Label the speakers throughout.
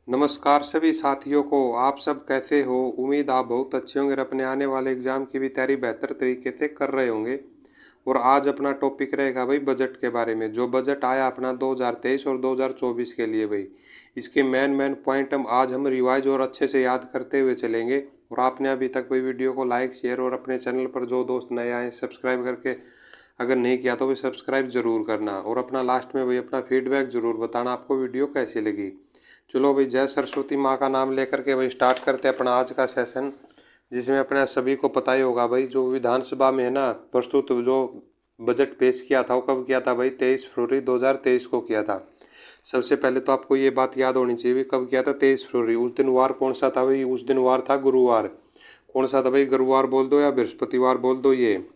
Speaker 1: नमस्कार सभी साथियों को। आप सब कैसे हो? उम्मीद आप बहुत अच्छे होंगे और अपने आने वाले एग्जाम की भी तैयारी बेहतर तरीके से कर रहे होंगे। और आज अपना टॉपिक रहेगा भाई बजट के बारे में। जो बजट आया अपना 2023 और 2024 के लिए भाई, इसके मेन पॉइंट हम रिवाइज और अच्छे से याद करते हुए चलेंगे। और आपने अभी तक भाई वीडियो को लाइक शेयर और अपने चैनल पर जो दोस्त नए आए सब्सक्राइब करके अगर नहीं किया तो भाई सब्सक्राइब जरूर करना। और अपना लास्ट में भाई अपना फीडबैक जरूर बताना आपको वीडियो कैसी लगी। चलो भाई, जय सरस्वती माँ का नाम लेकर के भाई स्टार्ट करते हैं अपना आज का सेशन, जिसमें अपने सभी को पता ही होगा भाई जो विधानसभा में है ना प्रस्तुत जो बजट पेश किया था वो कब किया था भाई? 23 फरवरी 2023 को किया था। सबसे पहले तो आपको ये बात याद होनी चाहिए भाई कब किया था? 23 फरवरी। उस दिन वार कौन सा था भाई? उस दिन वार था गुरुवार। कौन सा था भाई? गुरुवार बोल दो या बृहस्पतिवार बोल दो ये।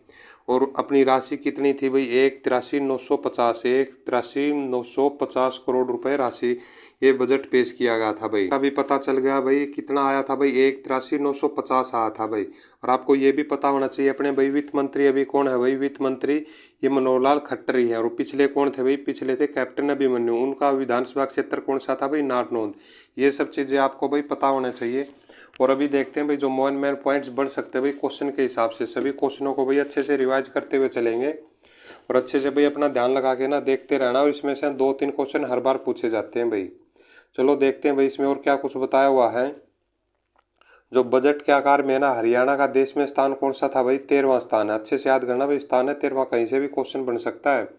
Speaker 1: और अपनी राशि कितनी थी भाई? 1,83,950 1,83,950 करोड़ रुपए राशि ये बजट पेश किया गया था भाई। अभी पता चल गया भाई कितना आया था भाई? 1,83,950 आया था भाई। और आपको ये भी पता होना चाहिए अपने भाई वित्त मंत्री अभी कौन है भाई? वित्त मंत्री ये मनोहर लाल खट्टर ही है। और पिछले कौन थे भाई? पिछले थे कैप्टन अभिमन्यु। उनका विधानसभा क्षेत्र कौन सा था भाई? नारनौंद। ये सब चीजें आपको भाई पता होना चाहिए। और अभी देखते हैं भाई जो मेन पॉइंट्स बढ़ सकते हैं भाई क्वेश्चन के हिसाब से। सभी क्वेश्चनों को भाई अच्छे से रिवाइज करते हुए चलेंगे और अच्छे से भाई अपना ध्यान लगा के ना देखते रहना। और इसमें से 2-3 क्वेश्चन हर बार पूछे जाते हैं भाई। चलो देखते हैं भाई इसमें और क्या कुछ बताया हुआ है। जो बजट के आकार में है ना हरियाणा का देश में स्थान कौन सा था भाई? 13वां स्थान है। अच्छे से याद करना भाई, स्थान है 13वां, कहीं से भी क्वेश्चन बन सकता है।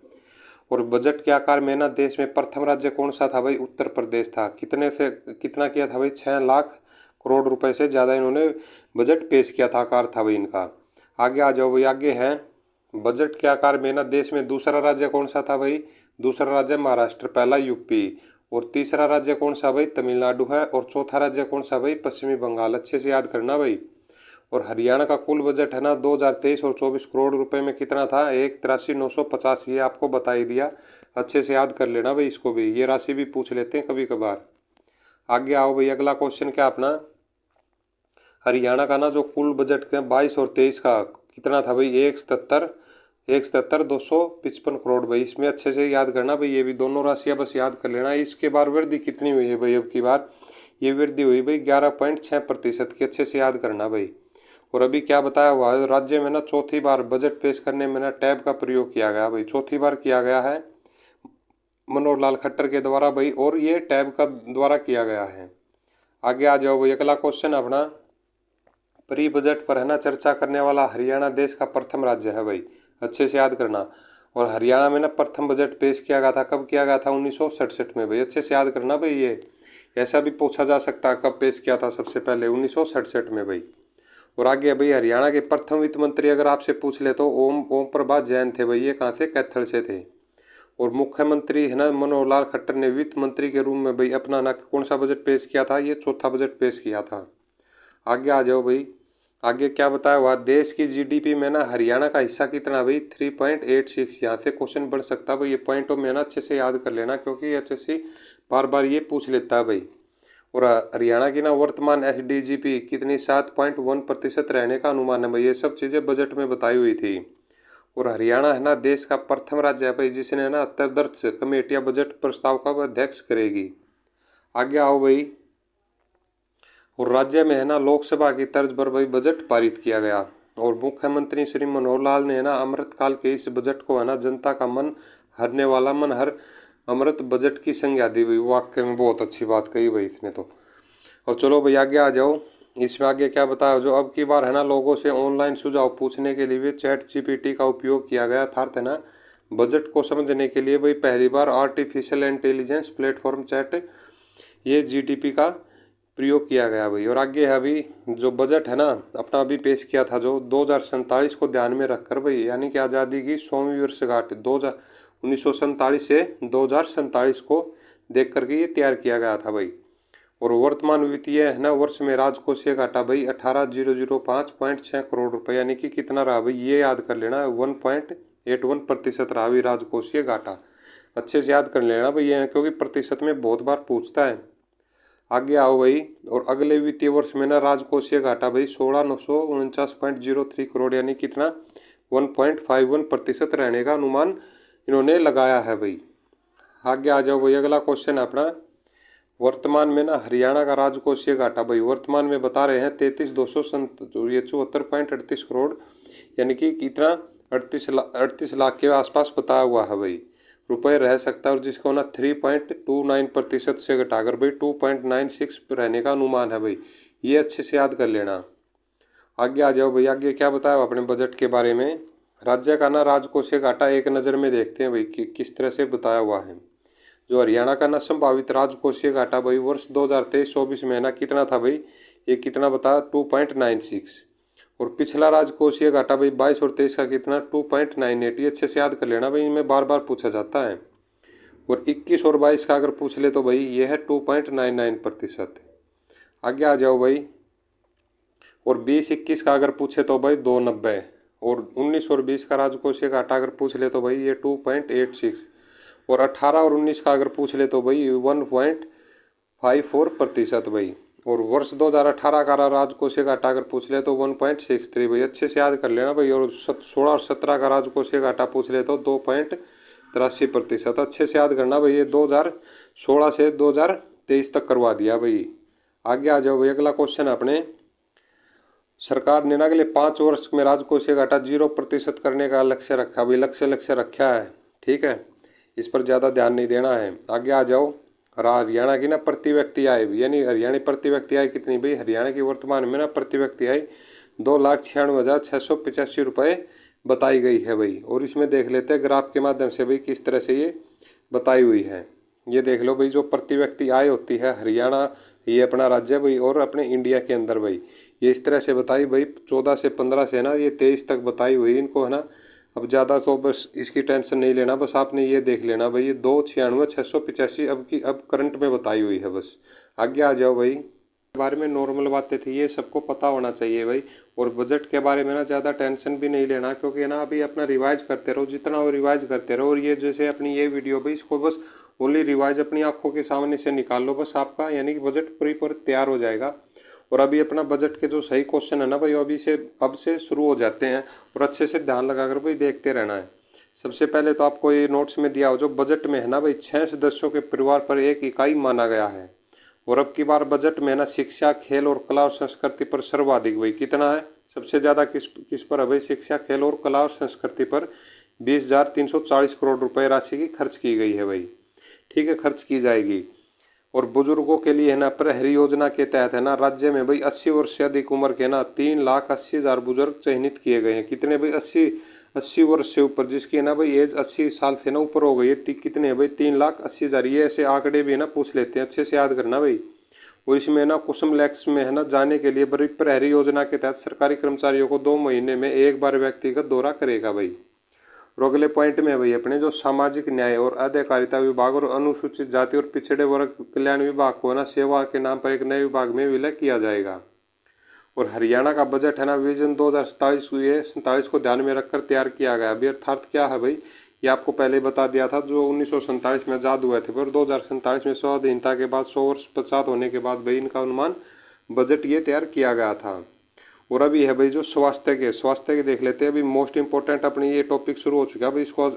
Speaker 1: और बजट के आकार में ना देश में प्रथम राज्य कौन सा था भाई? उत्तर प्रदेश था। कितने से कितना किया था भाई? 6 लाख करोड़ रुपए से ज्यादा इन्होंने बजट पेश किया था, आकार था भाई इनका। आगे आ जाओ भाई, आगे है बजट के आकार में ना देश में दूसरा राज्य कौन सा था भाई? दूसरा राज्य महाराष्ट्र, पहला यूपी। और तीसरा राज्य कौन सा भाई? तमिलनाडु है। और चौथा राज्य कौन सा भाई? पश्चिमी बंगाल। अच्छे से याद करना भाई। और हरियाणा का कुल बजट है ना 2023 और 24 करोड़ रुपए में कितना था? 1,83,950। ये आपको बता ही दिया, अच्छे से याद कर लेना भाई इसको भी। ये राशि भी पूछ लेते हैं कभी कभार। आगे आओ भाई, अगला क्वेश्चन क्या अपना? हरियाणा का ना जो कुल बजट का 22 और 23 का कितना था भाई? 1,77,255 करोड़ भाई। इसमें अच्छे से याद करना भाई, ये भी दोनों राशियां बस याद कर लेना। इसके बार वृद्धि कितनी हुई है भाई? अब की बार ये वृद्धि हुई भाई 11.6% की। अच्छे से याद करना भाई। और अभी क्या बताया हुआ है? राज्य में ना चौथी बार बजट पेश करने में ना टैब का प्रयोग किया गया भाई। चौथी बार किया गया है मनोहर लाल खट्टर के द्वारा भाई, और ये टैब का द्वारा किया गया है। आगे आ जाओ भाई, अगला क्वेश्चन अपना प्री बजट पर है ना चर्चा करने वाला हरियाणा देश का प्रथम राज्य है भाई। अच्छे से याद करना। और हरियाणा में ना प्रथम बजट पेश किया गया था, कब किया गया था? 1967 में भाई। अच्छे से याद करना भाई, ये ऐसा भी पूछा जा सकता है कब पेश किया था सबसे पहले? 1967 में भाई। और आगे भाई हरियाणा के प्रथम वित्त मंत्री अगर आपसे पूछ ले तो ओम ओम प्रभात जैन थे भाई। ये कहाँ से? कैथल से थे। और मुख्यमंत्री है ना मनोहर लाल खट्टर ने वित्त मंत्री के रूप में भाई अपना ना कौन सा बजट पेश किया था? ये चौथा बजट पेश किया था। आगे आ जाओ भाई, आगे क्या बताया हुआ? देश की जीडीपी में ना हरियाणा का हिस्सा कितना भाई? 3.86। यहाँ से क्वेश्चन बन सकता है भाई। ये पॉइंटों में ना अच्छे से याद कर लेना, क्योंकि अच्छे से बार बार ये पूछ लेता है भाई। और हरियाणा की ना वर्तमान एसडीजीपी कितनी? 7.1% रहने का अनुमान है भाई। ये सब चीज़ें बजट में बताई हुई थी। और हरियाणा है ना देश का प्रथम राज्य है भाई जिसने ना तदर्थ कमेटियां बजट प्रस्ताव का अध्यक्ष करेगी। आगे आओ भाई, और राज्य में है ना लोकसभा की तर्ज पर भाई बजट पारित किया गया। और मुख्यमंत्री श्री मनोहर लाल ने ना अमृतकाल के इस बजट को है ना जनता का मन हरने वाला मन हर अमृत बजट की संज्ञा दी हुई। वाक्य में बहुत अच्छी बात कही भाई इसने तो। और चलो भाई आगे आ जाओ, इसमें आगे क्या बताया? जो अब की बार है ना लोगों से ऑनलाइन सुझाव पूछने के लिए भी चैट जीपीटी का उपयोग किया गया था। अर्थ है ना बजट को समझने के लिए भाई पहली बार आर्टिफिशियल इंटेलिजेंस प्लेटफॉर्म चैट ये जीटीपी का प्रयोग किया गया भाई। और आगे है अभी जो बजट है ना अपना अभी पेश किया था जो 2047 को ध्यान में रखकर भाई, यानी कि आज़ादी की 100वीं वर्षगांठ 1947 से 2047 को देख करके ये तैयार किया गया था भाई। और वर्तमान वित्तीय है ना वर्ष में राजकोषीय घाटा भाई 18,005.6 करोड़ रुपए, यानी कि कितना रहा भाई? ये याद कर लेना, 1.81% रहा भाई राजकोषीय घाटा। अच्छे से याद कर लेना भाई ये, क्योंकि प्रतिशत में बहुत बार पूछता है। आगे आओ भाई, और अगले वित्तीय वर्ष में ना राजकोषीय घाटा भाई 16,949.03 करोड़, यानी कितना? 1.51% रहने का अनुमान इन्होंने लगाया है भाई। आगे आ जाओ भाई, अगला क्वेश्चन है अपना वर्तमान में ना हरियाणा का राजकोषीय घाटा भाई वर्तमान में बता रहे हैं 73,274.38 करोड़, यानी कि कितना 38 लाख के आसपास बताया हुआ है भाई रुपए रह सकता है, और जिसको ना 3.29% से घटाकर भाई 2.96 रहने का अनुमान है भाई। ये अच्छे से याद कर लेना। आगे आ जाओ भाई, आगे क्या बताया अपने बजट के बारे में। राज्य का ना राजकोषीय घाटा एक नज़र में देखते हैं भाई कि किस तरह से बताया हुआ है। जो हरियाणा का ना संभावित राजकोषीय घाटा भाई वर्ष 2023-24 में ना कितना था भाई, ये कितना बता 2.96, और पिछला राजकोषीय घाटा भाई 22 और 23 का कितना 2.98। ये अच्छे से याद कर लेना भाई, इनमें बार बार पूछा जाता है। और 21 और 22 का अगर पूछ ले तो भाई ये है 2.99%। आगे आ जाओ भाई, और 20-21 का अगर पूछे तो भाई 2.90, और 19 और 20 का राजकोषीय घाटा अगर पूछ ले तो भाई ये 2.86, और 18 और 19 का अगर पूछ ले तो भाई 1.54% भाई, और वर्ष 2018 का राजकोषीय घाटा अगर पूछ ले तो 1.63 भाई। अच्छे से याद कर लेना भाई। और 16 और 17 का राजकोषीय घाटा पूछ ले तो 2.83%। अच्छे से याद करना भाई, ये 2016 से 2023 तक करवा दिया भाई। आगे आ जाओ भाई, अगला क्वेश्चन है अपने। सरकार ने ना अगले 5 वर्ष में राजकोषीय घाटा 0% करने का लक्ष्य रखा भाई। लक्ष्य रखा है, ठीक है, इस पर ज़्यादा ध्यान नहीं देना है। आगे आ जाओ, हरियाणा की ना प्रति व्यक्ति आय, यानी हरियाणा प्रति व्यक्ति आय कितनी भाई, हरियाणा की वर्तमान में ना प्रति व्यक्ति आय 2,96,685 रुपये बताई गई है भाई। और इसमें देख लेते हैं ग्राफ के माध्यम से भाई किस तरह से ये बताई हुई है। ये देख लो भाई, जो प्रति व्यक्ति आय होती है हरियाणा, ये अपना राज्य भाई और अपने इंडिया के अंदर भाई, ये इस तरह से बताई भाई 14 से 15 से ना ये 23 तक बताई हुई इनको है ना। अब ज़्यादा तो बस इसकी टेंशन नहीं लेना, बस आपने ये देख लेना भाई, ये 2,96,685 अब करंट में बताई हुई है बस। आगे आ जाओ भाई, बारे में नॉर्मल बातें थी, ये सबको पता होना चाहिए भाई। और बजट के बारे में ना ज़्यादा टेंशन भी नहीं लेना, क्योंकि ना अभी अपना रिवाइज करते रहो, जितना वो रिवाइज करते रहो। और ये जैसे अपनी ये वीडियो भाई, इसको बस ओनली रिवाइज अपनी आंखों के सामने से निकाल लो बस, आपका यानी कि बजट पूरी पर तैयार हो जाएगा। और अभी अपना बजट के जो सही क्वेश्चन है ना भाई, अभी से अब से शुरू हो जाते हैं, और अच्छे से ध्यान लगाकर भाई देखते रहना है। सबसे पहले तो आपको ये नोट्स में दिया हो, जो बजट में है ना भाई 6 सदस्यों के परिवार पर एक इकाई माना गया है। और अब की बार बजट में ना शिक्षा, खेल और कला और संस्कृति पर सर्वाधिक भाई कितना है, सबसे ज़्यादा किस पर है भाई, शिक्षा, खेल और कला और संस्कृति पर 20,340 करोड़ रुपए राशि की खर्च की गई है भाई, ठीक है, खर्च की जाएगी। और बुजुर्गों के लिए है ना प्रहरी योजना के तहत है ना राज्य में भाई 80 वर्ष से अधिक उम्र के ना 3,80,000 बुजुर्ग चयनित किए गए हैं। कितने भाई, 80 वर्ष से ऊपर, जिसकी है ना भाई एज 80 साल से ना ऊपर हो गई है, कितने है भाई 3,80,000। ये ऐसे आंकड़े भी है ना पूछ लेते हैं, अच्छे से याद करना भाई। और इसमें ना कुसुम लैक्स में है ना जाने के लिए बड़ी प्रहरी योजना के तहत सरकारी कर्मचारियों को 2 महीने में एक बार व्यक्तिगत दौरा करेगा भाई। और अगले पॉइंट में है भाई अपने, जो सामाजिक न्याय और अधिकारिता विभाग और अनुसूचित जाति और पिछड़े वर्ग कल्याण विभाग को ना सेवा के नाम पर एक नए विभाग में विलय किया जाएगा। और हरियाणा का बजट है ना विजन 2047 को ध्यान में रखकर तैयार किया गया अभी। अर्थात क्या है भाई, ये आपको पहले बता दिया था, जो 1947 में आज़ाद हुए थे, पर 2047 में स्वाधीनता के बाद 100 वर्ष पश्चात होने के बाद भाई इनका अनुमान बजट ये तैयार किया गया था। और अभी है भाई जो स्वास्थ्य के देख लेते हैं अभी, मोस्ट इंपॉर्टेंट अपनी ये टॉपिक शुरू हो चुका है भाई, इसको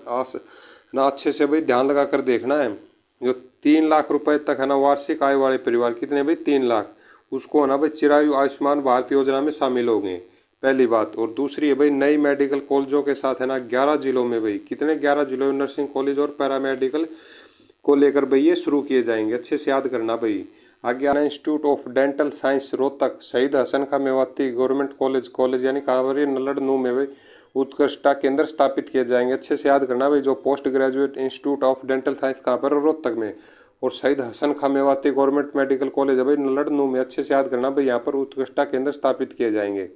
Speaker 1: ना अच्छे से भाई ध्यान लगा कर देखना है। जो 3 लाख रुपए तक है ना वार्षिक आय वाले परिवार, कितने भाई 3 लाख, उसको है ना भाई चिरायु आयुष्मान भारत योजना में शामिल हो गए, पहली बात। और दूसरी है भाई नई मेडिकल कॉलेजों के साथ है ना 11 जिलों में भाई, कितने 11 जिलों में नर्सिंग कॉलेज और पैरामेडिकल को लेकर भाई ये शुरू किए जाएंगे, अच्छे से याद करना भाई। आगे आना institute of dental science Rohtak, शहीद हसन खां मेवाती गवर्नमेंट कॉलेज यानी कांवरिया नल्लड़ नू में भाई उत्कृष्टता केंद्र स्थापित किए जाएंगे, अच्छे से याद करना भाई। जो post graduate institute of dental science कहाँ पर, रोहतक में। और शहीद हसन खां मेवाती गवर्नमेंट मेडिकल कॉलेज है भाई नल्लड़ नू में, अच्छे से याद करना भाई, यहाँ पर उत्कृष्टता केंद्र स्थापित किए जाएंगे।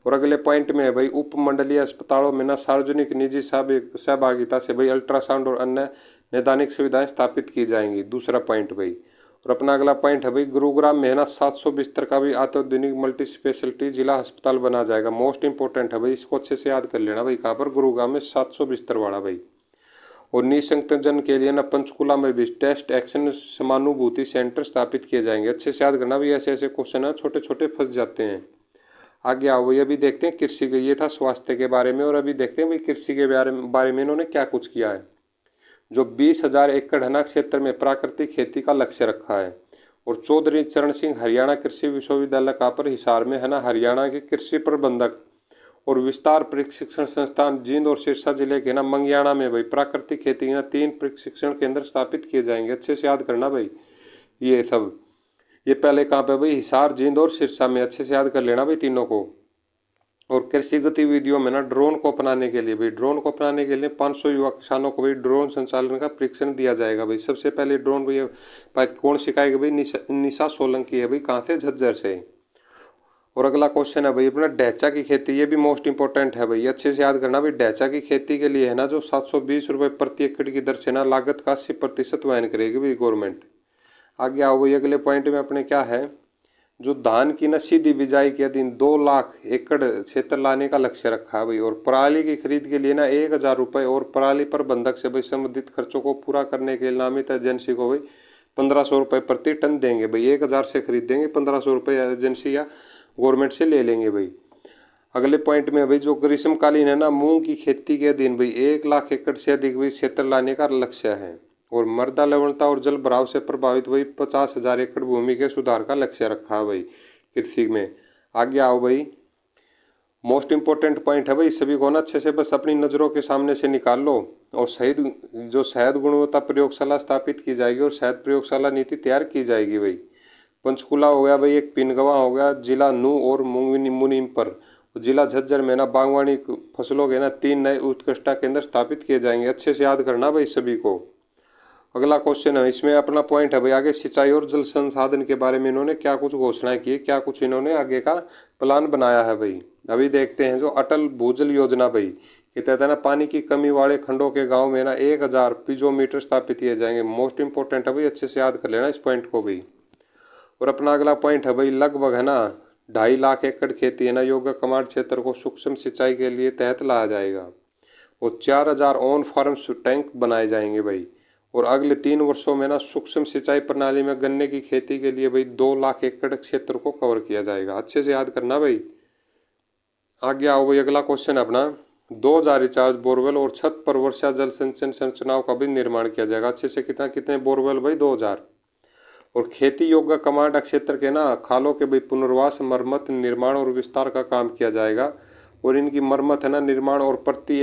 Speaker 1: और अगले पॉइंट में है भाई उपमंडलीय अस्पतालों में ना सार्वजनिक निजी सहभागिता से भाई अल्ट्रासाउंड और अन्य नैदानिक सुविधाएं स्थापित की जाएंगी, दूसरा पॉइंट भाई। और अपना अगला पॉइंट है भाई गुरुग्राम में है ना 700 बिस्तर का भी अत्याधुनिक मल्टी स्पेशलिटी जिला अस्पताल बना जाएगा, मोस्ट इंपॉर्टेंट है भाई, इसको अच्छे से याद कर लेना भाई, कहाँ पर, गुरुग्राम में 700 बिस्तर वाला भाई। और निःसंक्रमण के लिए ना पंचकुला में भी टेस्ट एक्शन समानुभूति सेंटर स्थापित किए जाएंगे, अच्छे से याद करना भाई, ऐसे ऐसे क्वेश्चन है छोटे छोटे फंस जाते हैं। आगे आओ भाई, अभी देखते हैं कृषि के, ये था स्वास्थ्य के बारे में, और अभी देखते हैं भाई कृषि के बारे में इन्होंने क्या कुछ किया है। जो 20,000 एकड़ है ना क्षेत्र में प्राकृतिक खेती का लक्ष्य रखा है, और चौधरी चरण सिंह हरियाणा कृषि विश्वविद्यालय कहाँ पर, हिसार में है ना, हरियाणा के कृषि प्रबंधक और विस्तार प्रशिक्षण संस्थान जींद और सिरसा जिले के ना मंगियाना में भाई प्राकृतिक खेती के ना 3 प्रशिक्षण केंद्र स्थापित किए जाएंगे। अच्छे से याद करना भाई ये सब। ये पहले कहाँ पे भाई, हिसार, जींद और सिरसा में। अच्छे से याद कर लेना भाई तीनों को। और कृषि गतिविधियों में ना ड्रोन को अपनाने के लिए भाई, ड्रोन को अपनाने के लिए 500 युवा किसानों को भाई ड्रोन संचालन का प्रशिक्षण दिया जाएगा भाई। सबसे पहले ड्रोन भाई कौन सिखाएगा भाई, निशा सोलंकी है भाई, कहाँ से, झज्जर से। और अगला क्वेश्चन है भाई अपना ढैचा की खेती, ये भी मोस्ट इंपॉर्टेंट है भाई, अच्छे से याद करना भाई। ढैचा की खेती के लिए है ना जो 720 रुपये प्रति एकड़ की दर से ना लागत का 80% वहन करेगी भाई गवर्नमेंट। आगे आओ भाई अगले पॉइंट में अपने क्या है, जो धान की ना सीधी बिजाई के दिन 2 लाख एकड़ क्षेत्र लाने का लक्ष्य रखा है भाई। और पराली की खरीद के लिए ना 1000 रुपये और पराली प्रबंधक से भाई संबंधित खर्चों को पूरा करने के लिए नामित एजेंसी को भाई 1500 रुपये प्रति टन देंगे भाई। 1000 से खरीदेंगे, 1500 रुपये एजेंसी या गवर्नमेंट से ले लेंगे भाई। अगले पॉइंट में भाई जो ग्रीष्मकालीन है ना मूंग की खेती के दिन भाई 1 लाख एकड़ से अधिक भाई क्षेत्र लाने का लक्ष्य है। और मृदा लवणता और जल भराव से प्रभावित भाई 50,000 एकड़ भूमि के सुधार का लक्ष्य रखा है भाई कृषि में। आगे आओ भाई, मोस्ट इंपॉर्टेंट पॉइंट है भाई, सभी को ना अच्छे से बस अपनी नज़रों के सामने से निकाल लो। और शहद गुणवत्ता प्रयोगशाला स्थापित की जाएगी और शहद प्रयोगशाला नीति तैयार की जाएगी भाई। पंचकुला हो गया भाई, एक पिनगवा हो गया, जिला नू और मुनीम पर, जिला झज्जर में ना बागवानी फसलों के ना 3 नए उत्कृष्टता केंद्र स्थापित किए जाएंगे। अच्छे से याद करना भाई सभी को। अगला क्वेश्चन है, इसमें अपना पॉइंट है भाई आगे सिंचाई और जल संसाधन के बारे में इन्होंने क्या कुछ घोषणाएं की, क्या कुछ इन्होंने आगे का प्लान बनाया है भाई। अभी देखते हैं जो अटल भूजल योजना भाई, ये कहता है ना पानी की कमी वाले खंडों के गांव में ना 1000 पिजोमीटर स्थापित किए जाएंगे। मोस्ट इंपॉर्टेंट है भाई, अच्छे से याद कर लेना इस पॉइंट को भी। और अपना अगला पॉइंट है भाई, लगभग है ना 2.5 लाख एकड़ खेती है ना योगा कमांड क्षेत्र को सूक्ष्म सिंचाई के लिए तहत लाया जाएगा। और 4000 ऑन फार्म टैंक बनाए जाएंगे भाई। और अगले 3 वर्षों में ना सूक्ष्म सिंचाई प्रणाली में गन्ने की खेती के लिए भाई 2 लाख एकड़ क्षेत्र को कवर किया जाएगा। अच्छे से याद करना भाई। आगे आओ भाई अगला क्वेश्चन अपना, 2000 रिचार्ज बोरवेल और छत पर वर्षा जल संचयन संरचनाओं का भी निर्माण किया जाएगा। अच्छे से कितना, कितने बोरवेल भाई, 2000। और खेती योग्य कमांड क्षेत्र के ना खालों के भाई पुनर्वास, मरम्मत, निर्माण और विस्तार का काम किया जाएगा। और इनकी मरम्मत है ना, निर्माण और प्रति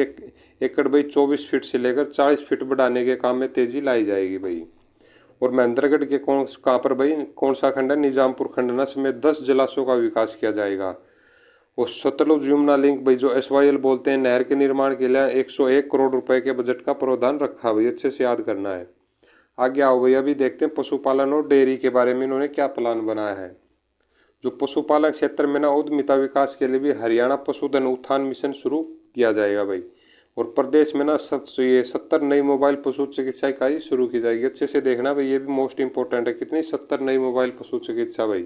Speaker 1: एकड़ भाई 24 फीट से लेकर 40 फीट बढ़ाने के काम में तेजी लाई जाएगी भाई। और महेंद्रगढ़ के कहाँ पर भाई, कौन सा खंड है, निजामपुर खंड ना, समेत 10 जलाशयों का विकास किया जाएगा। और सतलुज यमुना लिंक भाई जो SYL बोलते हैं, नहर के निर्माण के लिए 101 करोड़ रुपए के बजट का प्रावधान रखा भाई। अच्छे से याद करना है। आगे आओ भाई, अभी देखते हैं पशुपालन और डेयरी के बारे में इन्होंने क्या प्लान बनाया है। जो पशुपालन क्षेत्र में ना उद्यमिता विकास के लिए भी हरियाणा पशुधन उत्थान मिशन शुरू किया जाएगा भाई। और प्रदेश में ना 70 नई मोबाइल पशु चिकित्सा इकाई शुरू की जाएगी। अच्छे से देखना भाई, ये भी मोस्ट इंपॉर्टेंट है, कितनी 70 नई मोबाइल पशु चिकित्सा भाई।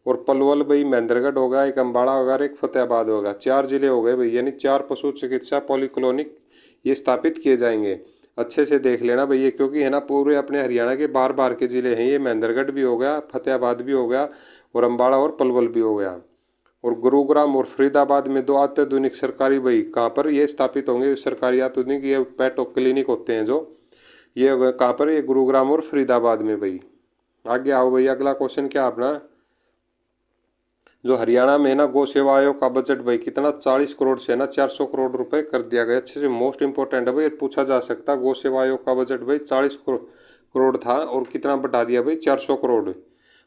Speaker 1: और पलवल भाई, महेंद्रगढ़ होगा, एक अम्बाड़ा होगा, एक फतेहाबाद होगा, 4 जिले हो गए भाई, यानी 4 पशु चिकित्सा पॉलीक्लिनिक ये स्थापित किए जाएंगे। अच्छे से देख लेना भैया, क्योंकि है ना पूरे अपने हरियाणा के बार बार के जिले हैं ये, महेंद्रगढ़ भी हो गया, फतेहाबाद भी हो गया, और अम्बाड़ा और पलवल भी हो गया। और गुरुग्राम और फरीदाबाद में 2 अत्याधुनिक सरकारी भाई कहाँ पर ये स्थापित होंगे, सरकारी आधुनिक ये पेट क्लिनिक होते हैं जो, ये कहाँ पर, ये गुरुग्राम और फरीदाबाद में भाई। आगे आओ भाई, अगला क्वेश्चन क्या अपना, जो हरियाणा में ना गौ सेवा आयोग का बजट भाई कितना, 40 करोड़ से ना 400 करोड़ रुपए कर दिया गया। अच्छे से मोस्ट इंपॉर्टेंट है भाई, पूछा जा सकता, गौ सेवा आयोग का बजट भाई 40 करोड़ था और कितना बढ़ा दिया भाई, 400 करोड़।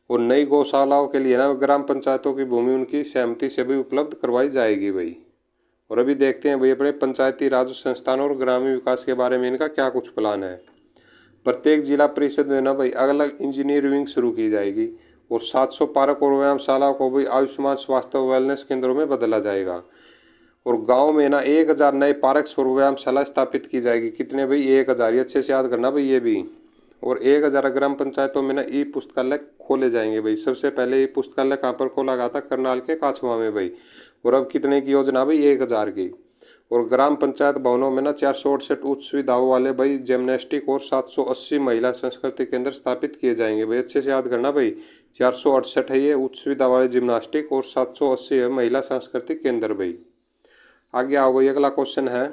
Speaker 1: और नई गौशालाओं के लिए ना ग्राम पंचायतों की भूमि उनकी सहमति से भी उपलब्ध करवाई जाएगी भाई। और अभी देखते हैं भाई अपने पंचायती राज संस्थान और ग्रामीण विकास के बारे में इनका क्या कुछ प्लान है। प्रत्येक जिला परिषद में ना भाई अलग अलग इंजीनियरिंग शुरू की जाएगी। और 700 पार्क और व्यायामशाला को भी आयुष्मान स्वास्थ्य वेलनेस केंद्रों में बदला जाएगा। और गांव में ना 1000 नए पार्क और व्यायामशाला स्थापित की जाएगी। कितने भाई, 1000, अच्छे से याद करना भाई ये भी। और 1000 ग्राम पंचायतों में ना ई पुस्तकालय खोले जाएंगे भाई। सबसे पहले ई पुस्तकालय कहाँ पर खोला गया था, करनाल के काछवा में भाई। और अब कितने की योजना भाई, 1000 की। और ग्राम पंचायत भवनों में ना 468 उच्च सुविधाओं वाले भाई जिम्नास्टिक और 780 महिला संस्कृति केंद्र स्थापित किए जाएंगे भाई। अच्छे से याद करना भाई, 468 है ये उच्च सुविधा वाले जिम्नास्टिक और 780 है महिला सांस्कृतिक केंद्र भाई। आगे आओ भाई, अगला क्वेश्चन है,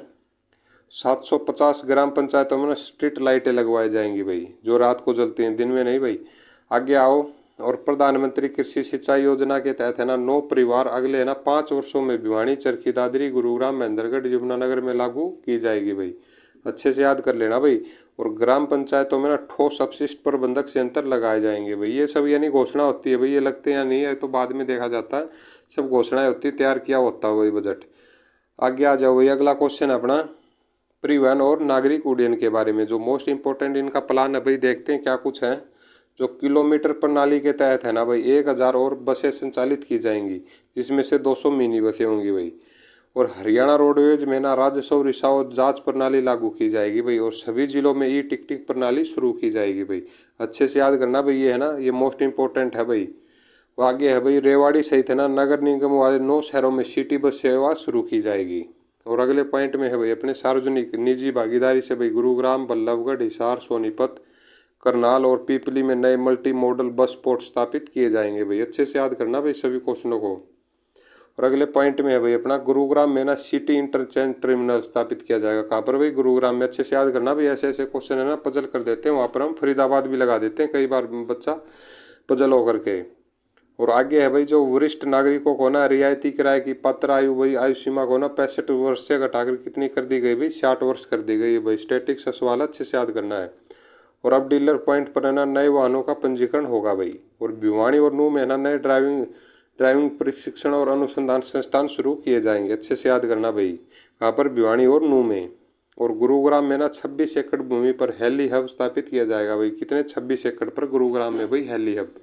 Speaker 1: 750 ग्राम पंचायतों में ना स्ट्रीट लाइटें लगवाई जाएंगी भाई, जो रात को जलती हैं, दिन में नहीं भाई। आगे आओ, और प्रधानमंत्री कृषि सिंचाई योजना के तहत है ना 9 परिवार अगले है ना 5 वर्षों में भिवानी, चरखी दादरी, गुरुग्राम, महेंद्रगढ़, यमुनानगर में लागू की जाएगी भाई। अच्छे से याद कर लेना भाई। और ग्राम पंचायतों में ना ठोस अपशिष्ट प्रबंधक संयंत्र लगाए जाएंगे भाई। ये सब यानी घोषणा होती है भाई, ये लगते हैं या नहीं है तो बाद में देखा जाता है, सब घोषणाएं होती है, तैयार किया होता है वही बजट। आगे आ जाओ भाई, अगला क्वेश्चन है अपना परिवहन और नागरिक उड्डयन के बारे में, जो मोस्ट इंपॉर्टेंट इनका प्लान है भाई। देखते हैं क्या कुछ है। जो किलोमीटर प्रणाली के तहत है ना भाई 1000 और बसें संचालित की जाएंगी, जिसमें से 200 मिनी बसें होंगी भाई। और हरियाणा रोडवेज में ना राजस्व रिसाव जांच प्रणाली लागू की जाएगी भाई। और सभी जिलों में ई टिकटिंग प्रणाली शुरू की जाएगी भाई। अच्छे से याद करना भाई, ये है ना, ये मोस्ट इंपॉर्टेंट है भाई। वो आगे है भाई, रेवाड़ी सहित है ना नगर निगम वाले 9 शहरों में सिटी बस सेवा शुरू की जाएगी। और अगले पॉइंट में है भाई, अपने सार्वजनिक निजी भागीदारी से भाई गुरुग्राम, बल्लभगढ़, हिसार, सोनीपत, करनाल और पीपली में नए मल्टी मॉडल बस पोर्ट स्थापित किए जाएंगे भाई। अच्छे से याद करना भाई सभी क्वेश्चनों को। और अगले पॉइंट में है भाई अपना, गुरुग्राम में ना सिटी इंटरचेंज टर्मिनल स्थापित किया जाएगा। कहाँ पर भाई? गुरुग्राम में। अच्छे से याद करना भाई, ऐसे ऐसे क्वेश्चन है ना पजल कर देते हैं, वहाँ पर हम फरीदाबाद भी लगा देते हैं कई बार बच्चा पजल होकर के। और आगे है भाई, जो वरिष्ठ नागरिकों को ना रियायती किराए की पात्र आयु भाई, आयु सीमा को ना 65 वर्ष से घटाकर कितनी कर दी गई भाई? 60 वर्ष कर दी गई है भाई। स्टैटिक सवाल अच्छे से याद करना है। और अब डीलर पॉइंट पर है ना नए वाहनों का पंजीकरण होगा भाई। और भिवानी और नूह में ना नए ड्राइविंग प्रशिक्षण और अनुसंधान संस्थान शुरू किए जाएंगे। अच्छे से याद करना भाई, कहाँ पर? भिवानी और नूह में। और गुरुग्राम में ना 26 एकड़ भूमि पर हेली हब स्थापित किया जाएगा भाई। कितने? 26 एकड़ पर गुरुग्राम में भाई हेली हब।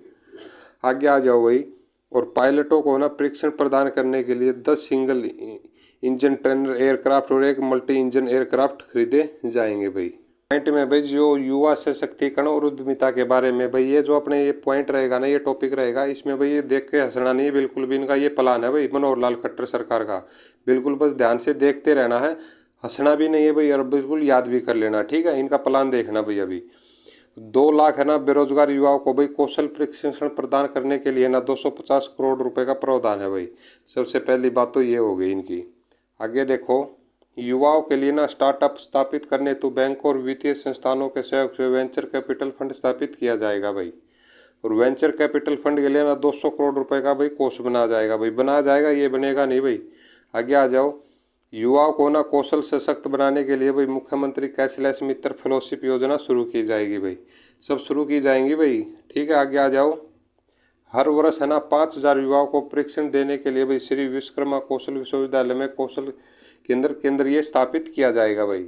Speaker 1: आगे आ जाओ भाई। और पायलटों को ना प्रशिक्षण प्रदान करने के लिए 10 सिंगल इंजन ट्रेनर एयरक्राफ्ट और एक मल्टी इंजन एयरक्राफ्ट खरीदे जाएंगे भाई। पॉइंट में भाई जो युवा सशक्तिकरण और उद्यमिता के बारे में भाई, ये जो अपने ये पॉइंट रहेगा ना, ये टॉपिक रहेगा, इसमें भाई ये देख के हंसना नहीं है बिल्कुल भी। इनका ये प्लान है भाई मनोहर लाल खट्टर सरकार का, बिल्कुल बस ध्यान से देखते रहना है, हंसना भी नहीं है भाई, और बिल्कुल याद भी कर लेना, ठीक है? इनका प्लान देखना भाई। अभी 2 लाख है ना बेरोजगार युवाओं को भाई कौशल प्रशिक्षण प्रदान करने के लिए ना 250 करोड़ रुपए का प्रावधान है भाई। सबसे पहली बात तो ये हो गई इनकी। आगे देखो, युवाओं के लिए ना स्टार्टअप स्थापित करने तो बैंक और वित्तीय संस्थानों के सहयोग से वेंचर कैपिटल फंड स्थापित किया जाएगा भाई। और वेंचर कैपिटल फंड के लिए ना 200 करोड़ रुपए का भाई कोष बनाया जाएगा भाई। बनाया जाएगा, ये बनेगा नहीं भाई। आगे आ जाओ। युवाओं को ना कौशल सशक्त बनाने के लिए भाई मुख्यमंत्री कैशलेस मित्र फेलोशिप योजना शुरू की जाएगी भाई। सब शुरू की जाएंगी भाई, ठीक है? आगे आ जाओ। हर वर्ष है ना 5000 युवाओं को प्रशिक्षण देने के लिए भाई श्री विश्वकर्मा कौशल विश्वविद्यालय में कौशल केंद्र ये स्थापित किया जाएगा भाई।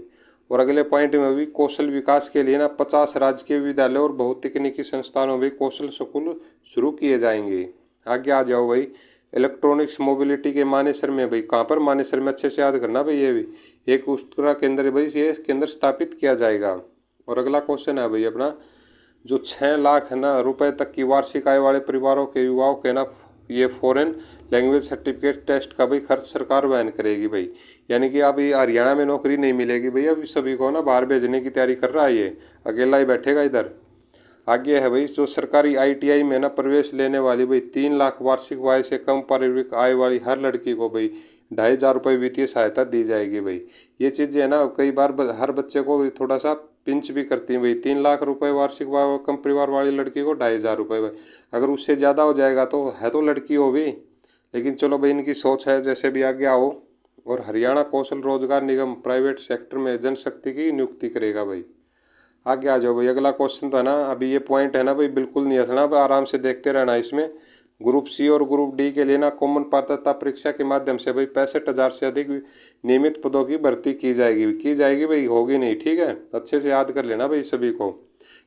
Speaker 1: और अगले पॉइंट में भी कौशल विकास के लिए ना 50 राजकीय विद्यालय और बहुतकनीकी संस्थानों में कौशल स्कूल शुरू किए जाएंगे। आगे आ जाओ भाई। इलेक्ट्रॉनिक्स मोबिलिटी के मानेसर में भाई, कहाँ पर? मानेसर में। अच्छे से याद करना भाई, ये भी एक उसका केंद्र है भाई, ये केंद्र स्थापित किया जाएगा। और अगला क्वेश्चन है भाई अपना, जो 6 लाख है ना रुपए तक की वार्षिक आय वाले परिवारों के युवाओं के ना ये फॉरेन लैंग्वेज सर्टिफिकेट टेस्ट का भाई खर्च सरकार वहन करेगी भाई। यानी कि अभी हरियाणा में नौकरी नहीं मिलेगी भाई, अभी सभी को ना बाहर भेजने की तैयारी कर रहा है, ये अकेला ही बैठेगा इधर। आगे है भाई, जो सरकारी आईटीआई में ना प्रवेश लेने वाली भाई 3 लाख वार्षिक आय से कम पारिवारिक आय वाली हर लड़की को भाई 2500 रुपये वित्तीय सहायता दी जाएगी भाई। ये चीज़ें है ना कई बार हर बच्चे को थोड़ा सा पिंच भी करती हैं भाई। 3 लाख रुपए वार्षिक कम परिवार वाली लड़की को 2500 रुपये भाई। अगर उससे ज़्यादा हो जाएगा तो है तो लड़की हो भी, लेकिन चलो भाई इनकी सोच है, जैसे भी आगे आओ। और हरियाणा कौशल रोजगार निगम प्राइवेट सेक्टर में जनशक्ति की नियुक्ति करेगा भाई। आगे आ जाओ भाई। अगला क्वेश्चन तो है ना, अभी ये पॉइंट है ना भाई, बिल्कुल नहीं हंसना, आराम से देखते रहना। इसमें ग्रुप सी और ग्रुप डी के लिए ना कॉमन पात्रता परीक्षा के माध्यम से भाई 65,000 से अधिक नियमित पदों की भर्ती की जाएगी भाई, होगी नहीं, ठीक है? अच्छे से याद कर लेना भाई सभी को,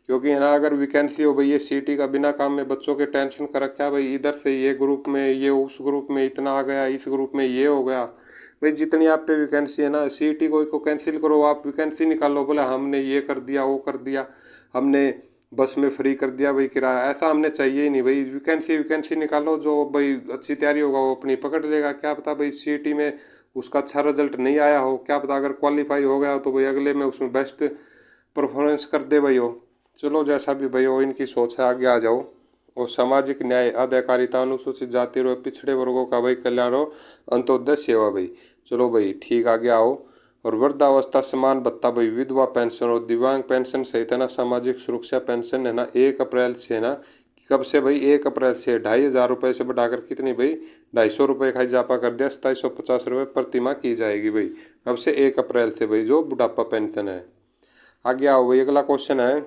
Speaker 1: क्योंकि है ना अगर वैकेंसी हो भाई, ये सीटी का बिना काम में बच्चों के टेंशन कर रखा है भाई। इधर से ये ग्रुप में, ये उस ग्रुप में इतना आ गया, इस ग्रुप में ये हो गया भाई। जितनी आप पे वैकेंसी है ना, सीटी को कैंसिल करो, आप वैकेंसी निकालो, बोले हमने ये कर दिया, वो कर दिया, हमने बस में फ्री कर दिया भाई किराया, ऐसा हमने चाहिए ही नहीं भाई। वैकेंसी निकालो, जो भाई अच्छी तैयारी होगा वो अपनी पकड़ लेगा। क्या पता भाई सीटी में उसका अच्छा रिजल्ट नहीं आया हो, क्या पता अगर क्वालिफाई हो गया हो तो भाई अगले में उसमें बेस्ट परफॉर्मेंस कर दे भाई हो। चलो जैसा भी भाई हो, इनकी सोच है। आगे आ जाओ। और सामाजिक न्याय, अधिकारिता, अनुसूचित जाति और पिछड़े वर्गों का भाई कल्याण और अंत्योदय सेवा भाई। चलो भाई ठीक, आगे आओ। और वृद्धावस्था समान भत्ता भाई, विधवा पेंशन और दिव्यांग पेंशन सहित है ना सामाजिक सुरक्षा पेंशन है ना 1 अप्रैल से है ना कब से भाई 1 अप्रैल से 2,500 रुपये से बढ़ाकर कितनी भाई 250 रुपये का इजाफा कर दिया, 2750 रुपये प्रति माह की जाएगी भाई। कब से 1 अप्रैल से भाई जो बुढ़ापा पेंशन है। आगे आओ भाई, अगला क्वेश्चन है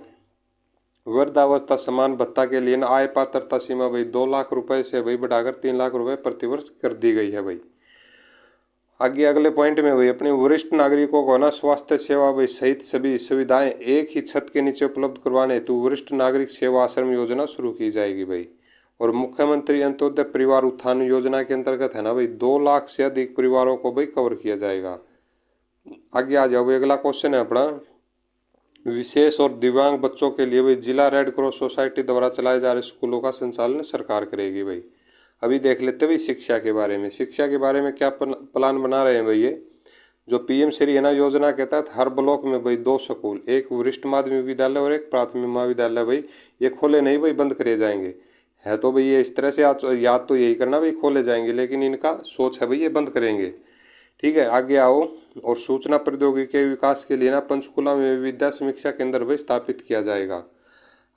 Speaker 1: वृद्धावस्था समान भत्ता के लिए आय पात्रता सीमा भाई 2 लाख रुपए से भाई बढ़ाकर 3 लाख रुपए प्रतिवर्ष कर दी गई है भाई। आगे अगले पॉइंट में भाई अपने वरिष्ठ नागरिकों को ना स्वास्थ्य सेवा भाई सहित सभी सुविधाएं एक ही छत के नीचे उपलब्ध करवाने हेतु वरिष्ठ नागरिक सेवा आश्रम योजना शुरू की जाएगी भाई। और मुख्यमंत्री अंत्योदय परिवार उत्थान योजना के अंतर्गत है ना भाई 2 लाख से अधिक परिवारों को भाई कवर किया जाएगा। आगे आ जाओ भाई, अगला क्वेश्चन है अपना विशेष और दिव्यांग बच्चों के लिए भाई जिला रेड क्रॉस सोसाइटी द्वारा चलाए जा रहे स्कूलों का संचालन सरकार करेगी भाई। अभी देख लेते भाई शिक्षा के बारे में। शिक्षा के बारे में क्या प्लान बना रहे हैं भाई, ये जो पीएम श्री है ना योजना के तहत हर ब्लॉक में भाई 2 स्कूल, एक वरिष्ठ माध्यमिक विद्यालय और एक प्राथमिक महाविद्यालय भाई ये खोले नहीं भाई बंद करे जाएंगे। है तो भाई ये इस तरह से याद तो यही करना भाई खोले जाएंगे, लेकिन इनका सोच है भाई ये बंद करेंगे। ठीक है, आगे आओ। और सूचना प्रौद्योगिकी के विकास के लिए ना पंचकुला में विद्या समीक्षा केंद्र भी स्थापित किया जाएगा।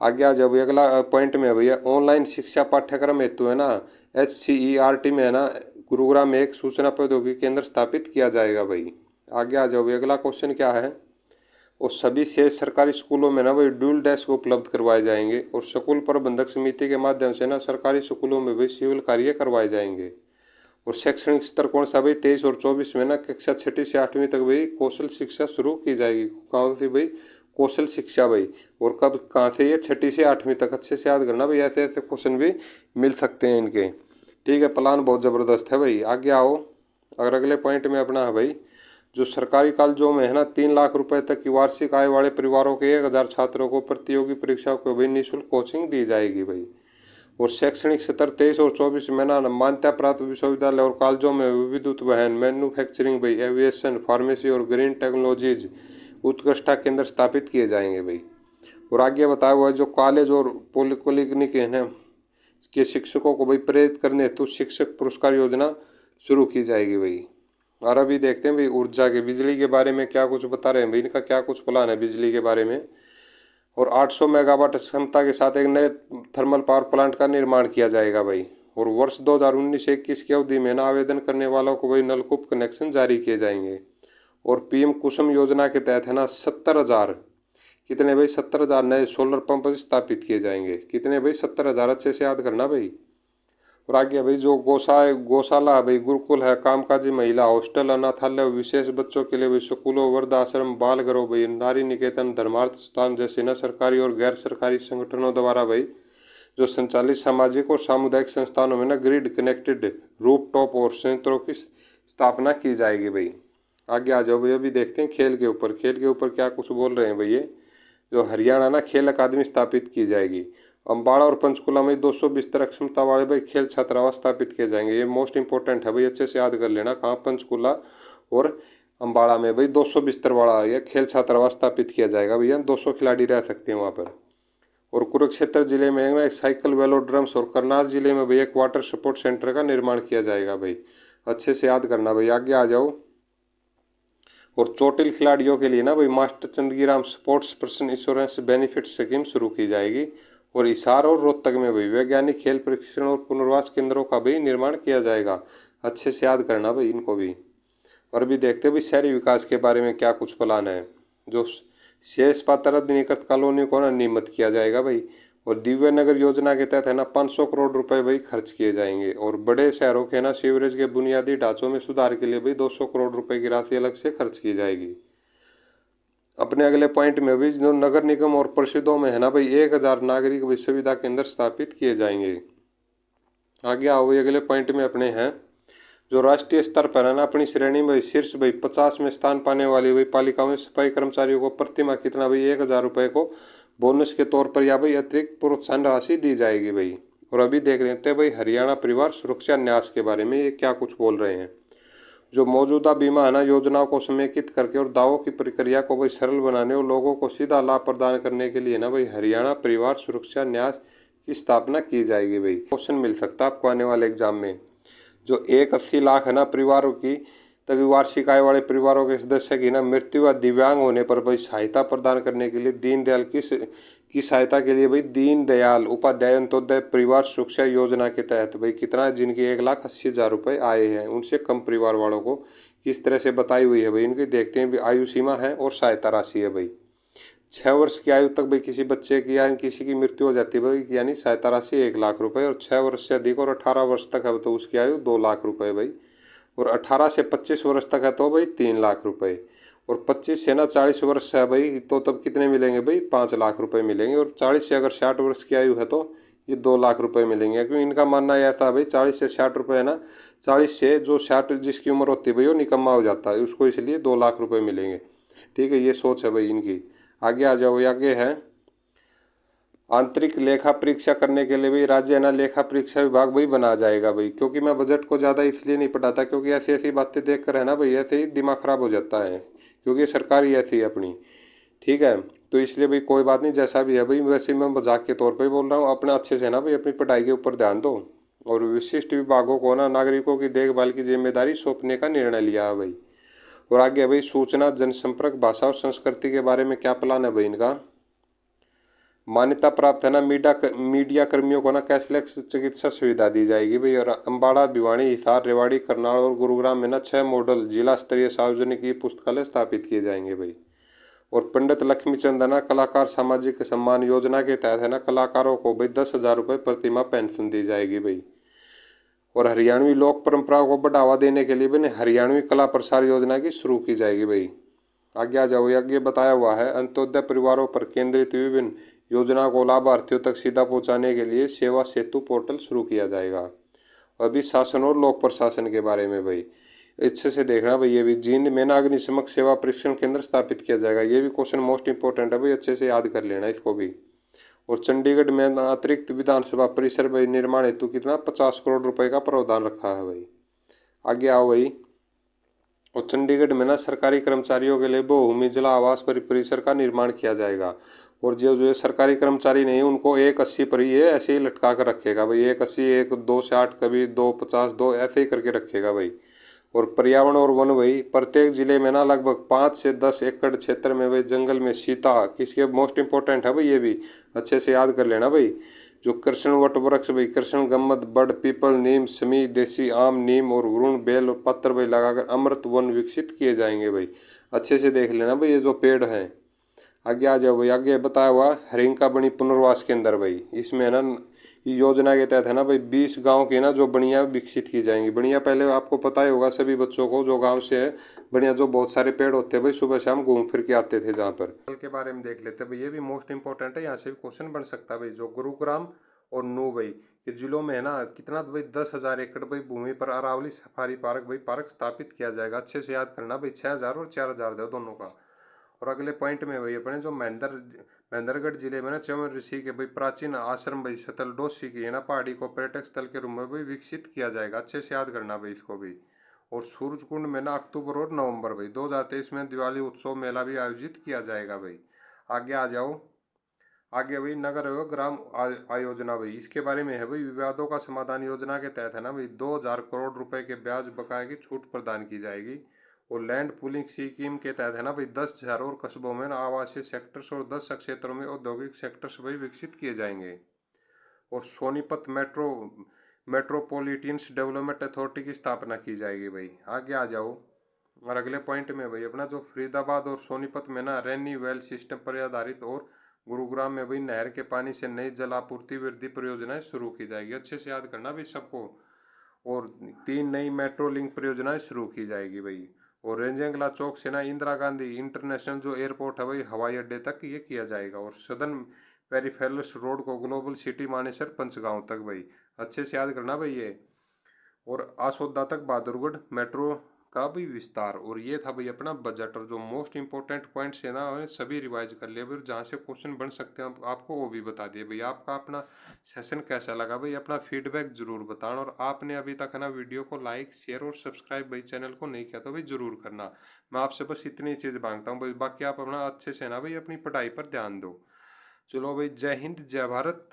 Speaker 1: आगे आ जाओ भाई, अगला पॉइंट में भैया ऑनलाइन शिक्षा पाठ्यक्रम हेतु है ना HCERT में है ना गुरुग्राम में एक सूचना प्रौद्योगिकी केंद्र स्थापित किया जाएगा भाई। आगे आ जाओ भाई, अगला क्वेश्चन क्या है और सभी शेष सरकारी स्कूलों में ना भाई ड्यूल डेस्क उपलब्ध करवाए जाएंगे और स्कूल प्रबंधक समिति के माध्यम से ना सरकारी स्कूलों में भी सिविल कार्य करवाए जाएंगे। और शैक्षणिक स्तर कौन सा भाई 23 और 24 में ना कक्षा 6ठी से 8वीं तक भाई कौशल शिक्षा शुरू की जाएगी। कौन सी भाई कौशल शिक्षा भाई, और कब कहाँ से ये 6ठी से 8वीं तक, अच्छे से याद करना भाई, ऐसे ऐसे क्वेश्चन भी मिल सकते हैं इनके। ठीक है, प्लान बहुत ज़बरदस्त है भाई। आगे आओ, अगर अगले पॉइंट में अपना है भाई जो सरकारी कॉलेजों में है ना 3 लाख रुपए तक की वार्षिक आय वाले परिवारों के 1000 छात्रों को प्रतियोगी परीक्षाओं को भी निःशुल्क कोचिंग दी जाएगी भाई। और शैक्षणिक सत्र 23 और 24 में ना मान्यता प्राप्त विश्वविद्यालय और कॉलेजों में विद्युत वाहन, मैन्युफैक्चरिंग भाई, एविएशन, फार्मेसी और ग्रीन टेक्नोलॉजीज उत्कृष्टता केंद्र स्थापित किए जाएंगे भाई। और आगे बताया हुआ जो कॉलेज और पॉलिटेक्निक है ना के शिक्षकों को भाई प्रेरित करने हेतु शिक्षक पुरस्कार योजना शुरू की जाएगी भाई। और अभी देखते हैं भाई ऊर्जा के बिजली के बारे में क्या कुछ बता रहे हैं भाई, इनका क्या कुछ प्लान है बिजली के बारे में। और 800 मेगावाट क्षमता के साथ एक नए थर्मल पावर प्लांट का निर्माण किया जाएगा भाई। और वर्ष 2019-21 की अवधि में ना आवेदन करने वालों को भाई नलकूप कनेक्शन जारी किए जाएंगे। और पीएम कुसुम योजना के तहत है ना 70,000 कितने भाई 70,000 नए सोलर पंप स्थापित किए जाएंगे। कितने भाई 70,000, अच्छे से याद करना भाई। और आगे भाई जो गौशाला है भाई, गुरुकुल है, कामकाजी महिला हॉस्टल, अनाथालय, विशेष बच्चों के लिए भाई स्कूलों, वृद्धाश्रम, बाल गृह भाई, नारी निकेतन, धर्मार्थ स्थान जैसे न सरकारी और गैर सरकारी संगठनों द्वारा भाई जो संचालित सामाजिक और सामुदायिक संस्थानों में ना ग्रिड कनेक्टेड रूफटॉप और संयंत्रों की स्थापना की जाएगी भाई। आगे आ जाओ भाई, अभी देखते हैं खेल के ऊपर। खेल के ऊपर क्या कुछ बोल रहे हैं भाई, ये जो हरियाणा ना खेल अकादमी स्थापित की जाएगी। अम्बाड़ा और पंचकुला में 200 बिस्तर क्षमता वाले भाई खेल छात्रावास स्थापित किए जाएंगे। ये मोस्ट इंपॉर्टेंट है भाई, अच्छे से याद कर लेना। कहाँ पंचकुला और अम्बाड़ा में भाई 200 बिस्तर वाला यह खेल छात्रावास स्थापित किया जाएगा भैया, 200 खिलाड़ी रह सकते हैं वहाँ पर। और कुरुक्षेत्र जिले में एक साइकिल वेलोड्रम्स और करनाल जिले में भाई एक वाटर सपोर्ट सेंटर का निर्माण किया जाएगा भाई, अच्छे से याद करना भाई। आगे आ जाओ। और चोटिल खिलाड़ियों के लिए ना भाई master Chandgiram sports person insurance benefit scheme शुरू की जाएगी। और हिसार और रोहतक में भाई वैज्ञानिक खेल प्रशिक्षण और पुनर्वास केंद्रों का भी निर्माण किया जाएगा, अच्छे से याद करना भाई इनको भी। और भी देखते भाई शहरी विकास के बारे में क्या कुछ प्लान है। जो शेष पात्र अधिनिकृत कॉलोनी को ना नियमित किया जाएगा भाई। और दिव्य नगर योजना के तहत है ना 500 करोड़ रुपए भाई खर्च किए जाएंगे। और बड़े शहरों के ना सीवरेज के बुनियादी ढांचों में सुधार के लिए भाई 200 करोड़ रुपए की राशि अलग से खर्च की जाएगी। अपने अगले पॉइंट में भी जो नगर निगम और परिषदों में है ना भाई 1000 नागरिक भाई सुविधा केंद्र स्थापित किए जाएंगे। आगे आओ भाई, अगले पॉइंट में अपने हैं जो राष्ट्रीय स्तर पर है ना अपनी श्रेणी में शीर्ष भाई 50 में स्थान पाने वाली भाई पालिकाओं में सफाई कर्मचारियों को प्रति माह कितना भाई 1000 रुपये को बोनस के तौर पर या भाई अतिरिक्त प्रोत्साहन राशि दी जाएगी भाई। और अभी देख लेते हैं भाई हरियाणा परिवार सुरक्षा न्यास के बारे में, ये क्या कुछ बोल रहे हैं। जो मौजूदा बीमा है ना योजनाओं को समेकित करके और दावों की प्रक्रिया को भाई सरल बनाने और लोगों को सीधा लाभ प्रदान करने के लिए ना भाई हरियाणा परिवार सुरक्षा न्यास की स्थापना की जाएगी भाई। क्वेश्चन मिल सकता है आपको आने वाले एग्जाम में। जो 1 80 लाख है ना परिवारों की तभी वार्षिक आय वाले परिवारों के सदस्य की ना मृत्यु व दिव्यांग होने पर भाई सहायता प्रदान करने के लिए दीनदयाल की सहायता के लिए भाई दीनदयाल उपाध्याय अंत्योदय परिवार सुरक्षा योजना के तहत भाई कितना, जिनकी 1,80,000 रुपये आए हैं उनसे कम परिवार वालों को किस तरह से बताई हुई है भाई इनकी, देखते हैं भाई। आयु सीमा है और सहायता राशि है भाई 6 वर्ष की आयु तक भाई किसी बच्चे की या किसी की मृत्यु हो जाती है भाई, यानी सहायता राशि 1,00,000 रुपये, और 6 वर्ष से अधिक और 18 वर्ष तक है तो उसकी आयु 2,00,000 रुपये भाई, और 18 से 25 वर्ष तक है तो भाई 3,00,000 रुपये, और 25 से ना 40 वर्ष है भाई तो तब कितने मिलेंगे भाई 5,00,000 रुपये मिलेंगे, और 40 से अगर 60 वर्ष की आयु है तो ये 2,00,000 रुपये मिलेंगे। क्योंकि इनका मानना यह था भाई 40 से 60 रुपये है ना, 40 से जो 60 जिसकी उम्र होती है भाई वो निकम्मा हो जाता है उसको, इसलिए 2,00,000 रुपये मिलेंगे। ठीक है, ये सोच है भाई इनकी। आगे आ जाओ, आगे है आंतरिक लेखा परीक्षा करने के लिए भी राज्य है ना लेखा परीक्षा विभाग भाई बना जाएगा भाई। क्योंकि मैं बजट को ज़्यादा इसलिए नहीं पढ़ाता क्योंकि ऐसी ऐसी बातें देख कर है ना भाई ऐसे ही दिमाग खराब हो जाता है, क्योंकि सरकार ही ऐसी है अपनी। ठीक है, तो इसलिए भाई कोई बात नहीं, जैसा भी है भाई, वैसे मैं मजाक के तौर पर बोल रहा हूँ। अपने अच्छे से ना भाई अपनी पढ़ाई के ऊपर ध्यान दो, और विशिष्ट विभागों को ना नागरिकों की देखभाल की जिम्मेदारी सौंपने का निर्णय लिया है भाई। और आगे भाई सूचना जनसंपर्क भाषा और संस्कृति के बारे में क्या प्लान है भाई इनका। मान्यता प्राप्त है ना मीडिया कर्मियों को ना कैशलेस चिकित्सा सुविधा दी जाएगी भाई। और अम्बाड़ा, भिवानी, हिसार, रेवाड़ी, करनाल और गुरुग्राम में ना 6 मॉडल जिला स्तरीय सार्वजनिक ई पुस्तकालय स्थापित किए जाएंगे भाई। और पंडित लक्ष्मीचंद है ना कलाकार सामाजिक सम्मान योजना के तहत है ना कलाकारों को भाई 10,000 रुपये प्रतिमाह पेंशन दी जाएगी भाई। और हरियाणवी लोक परंपराओं को बढ़ावा देने के लिए भी हरियाणवी कला प्रसार योजना की शुरू की जाएगी भाई। आगे आ जाओ, आगे बताया हुआ है अंत्योदय परिवारों पर केंद्रित विभिन्न योजना को लाभार्थियों तक सीधा पहुंचाने के लिए सेवा सेतु पोर्टल शुरू किया जाएगा। अभी शासन और लोक प्रशासन के बारे में भाई अच्छे से देखना भाई। ये भी जींद में ना अग्निशमक सेवा परीक्षण केंद्र स्थापित किया जाएगा। ये भी क्वेश्चन मोस्ट इंपॉर्टेंट है भाई, अच्छे से याद कर लेना इसको भी। और चंडीगढ़ में अतिरिक्त विधानसभा परिसर भाई निर्माण हेतु कितना 50 करोड़ रुपए का प्रावधान रखा है भाई। आगे आओ भाई। और चंडीगढ़ में ना सरकारी कर्मचारियों के लिए बहुभूमि जिला आवास परिसर का निर्माण किया जाएगा। और जो जो सरकारी कर्मचारी नहीं उनको 1,80 पर ही ऐसे ही लटका कर रखेगा भाई, 1,80, 1,260, कभी 2,50, 2 ऐसे ही करके रखेगा भाई। और पर्यावरण और वन भाई प्रत्येक जिले में ना लगभग 5 से 10 एकड़ क्षेत्र में भाई जंगल में सीता किसके मोस्ट इंपॉर्टेंट है भाई, ये भी अच्छे से याद कर लेना भाई। जो कृष्ण वट वृक्ष भाई कृष्ण, गम्मत, बड़, पीपल, नीम, समी, देसी आम, नीम और वरुण, बेल और पत्र भाई लगाकर अमृत वन विकसित किए जाएंगे भाई। अच्छे से देख लेना भाई ये जो पेड़ हैं। आगे आ जाओ भाई, आगे बताया हुआ हरिंका बनी पुनर्वास केंद्र भाई। इसमें ना ये योजना के तहत है ना भाई 20 गांव की ना जो बढ़िया विकसित की जाएंगी। बढ़िया पहले आपको पता ही होगा सभी बच्चों को जो गांव से है बढ़िया, जो बहुत सारे पेड़ होते हैं भाई सुबह शाम घूम फिर के आते थे जहाँ पर। के बारे में देख लेते हैं भाई, ये भी मोस्ट इंपॉर्टेंट है, यहाँ से भी क्वेश्चन बन सकता है भाई। जो गुरुग्राम और नू भाई के जिलों में है ना कितना भाई 10,000 एकड़ भाई भूमि पर अरावली सफारी पार्क भाई पार्क स्थापित किया जाएगा। अच्छे से याद करना भाई 6,000 और 4,000 दे दोनों का। और अगले पॉइंट में भाई अपने जो महेंद्रगढ़ जिले में ना च्यवन ऋषि के भाई प्राचीन आश्रम भाई सतलडोसी की है ना पहाड़ी को पर्यटक स्थल के रूप में भी विकसित किया जाएगा। अच्छे से याद करना भाई इसको भी। और सूरजकुंड में ना अक्टूबर और नवंबर भाई 2023 में दिवाली उत्सव मेला भी आयोजित किया जाएगा भाई। आगे आ जाओ, आगे भाई नगर एवं ग्राम आयोजना भाई इसके बारे में है भाई। विवादों का समाधान योजना के तहत है ना भाई 2,000 करोड़ रुपए के ब्याज बकाये की छूट प्रदान की जाएगी। और लैंड पूलिंग स्कीम के तहत है ना भाई 10 शहरों और कस्बों में आवासीय सेक्टर्स और 10 क्षेत्रों में औद्योगिक सेक्टर्स भाई विकसित किए जाएंगे। और सोनीपत मेट्रोपॉलिटन्स डेवलपमेंट अथॉरिटी की स्थापना की जाएगी भाई। आगे आ जाओ, और अगले पॉइंट में भाई अपना जो फरीदाबाद और सोनीपत में ना रेनी वेल सिस्टम पर आधारित और गुरुग्राम में भाई नहर के पानी से नई जल आपूर्ति वृद्धि परियोजनाएं शुरू की जाएगी। अच्छे से याद करना भाई सबको। और 3 नई मेट्रो लिंक परियोजनाएं शुरू की जाएगी भाई। और रेंजंगला चौक से ना इंदिरा गांधी इंटरनेशनल जो एयरपोर्ट है भाई हवाई अड्डे तक ये किया जाएगा। और सदर्न पेरिफेरल्स रोड को ग्लोबल सिटी मानेसर पंचगांव तक भाई। अच्छे से याद करना भाई ये। और आसोदा तक बहादुरगढ़ मेट्रो का भी विस्तार। और ये था भाई अपना बजट। और जो मोस्ट इंपॉर्टेंट पॉइंट्स है ना सभी रिवाइज कर लिया भाई, जहाँ से क्वेश्चन बन सकते हैं आपको वो भी बता दिए भाई। आपका अपना सेशन कैसा लगा भाई, अपना फीडबैक जरूर बताना। और आपने अभी तक है ना वीडियो को लाइक शेयर और सब्सक्राइब भाई चैनल को नहीं किया तो भाई जरूर करना। मैं आपसे बस इतनी चीज़ मांगता हूँ भाई, बाकी आप अपना अच्छे से ना भाई अपनी पढ़ाई पर ध्यान दो। चलो भाई, जय हिंद जय भारत।